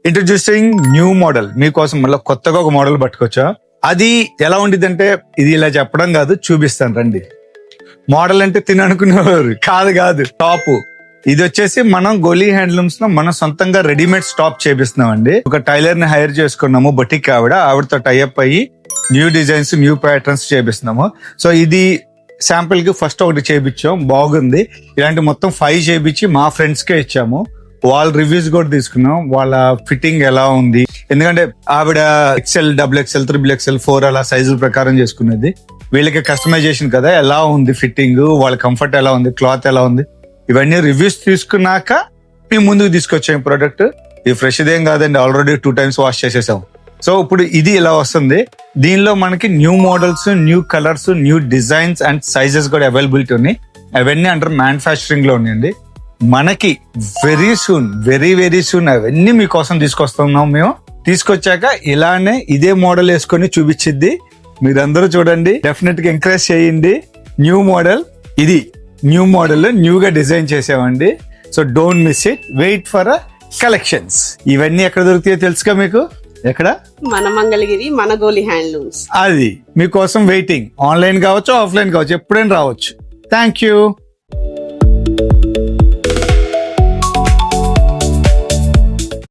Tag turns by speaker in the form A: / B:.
A: Introducing new model మీకోసం మళ్ళీ కొత్తగా ఒక మోడల్ పట్టుకొచ్చా. అది ఎలా ఉండిద్దంటే ఇది ఇలా చెప్పడం కాదు, చూపిస్తాను రండి. మోడల్ అంటే తిననుకునేవారు కాదు టాప్. ఇది వచ్చేసి మనం గోలీ హ్యాండ్లూమ్స్ లో మనం సొంతంగా రెడీమేడ్ స్టాప్ చేపిస్తున్నాం అండి. ఒక టైలర్ ని హైర్ చేసుకున్నాము, బొటిక్ ఆవిడతో టైఅప్ అయ్యి న్యూ డిజైన్స్ న్యూ ప్యాటర్న్స్ చేపిస్తున్నాము. సో ఇది శాంపుల్ కి ఫస్ట్ ఒకటి చేపించాం, బాగుంది. ఇలాంటి మొత్తం 5 చేపించి మా ఫ్రెండ్స్ కే ఇచ్చాము. వాళ్ళ రివ్యూస్ కూడా తీసుకున్నాం, వాళ్ళ ఫిట్టింగ్ ఎలా ఉంది. ఎందుకంటే ఆవిడ XL, XXL, XXL, 4 అలా సైజుల ప్రకారం చేసుకునేది. వీళ్ళకి కస్టమైజేషన్ కదా, ఎలా ఉంది ఫిట్టింగ్, వాళ్ళ కంఫర్ట్ ఎలా ఉంది, క్లాత్ ఎలా ఉంది, ఇవన్నీ రివ్యూస్ తీసుకున్నాక మేము ముందుకు తీసుకొచ్చాం ప్రోడక్ట్. ఇది ఫ్రెష్ ఇదేం కాదండి, ఆల్రెడీ 2 times వాష్ చేసేసాం. సో ఇప్పుడు ఇది ఇలా వస్తుంది. దీనిలో మనకి new models, new colours, new designs and sizes కూడా అవైలబిలిటీ ఉన్నాయి. అవన్నీ అండర్ మ్యానుఫ్యాక్చరింగ్ లో ఉన్నాయండి. మనకి వెరీ సూన్ అవన్నీ మీకోసం తీసుకొస్తున్నాం. మేము తీసుకొచ్చాక ఇలానే ఇదే మోడల్ వేసుకొని చూపించిద్ది. మీరందరూ చూడండి, డెఫినెట్ గా ఎంకరేజ్ చేయండి. న్యూ మోడల్, ఇది న్యూ మోడల్ న్యూగా డిజైన్ చేసామండి. So don't miss it, wait for collections. ఇవన్నీ ఎక్కడ దొరుకుతాయో తెలుసుగా మీకు? ఎక్కడ?
B: మన మంగళగిరి, మన గోలీ హ్యాండ్లూమ్స్.
A: అది మీకోసం వెయిటింగ్. ఆన్లైన్ కావచ్చు, ఆఫ్లైన్ కావచ్చు, ఎప్పుడైనా రావచ్చు. Thank you.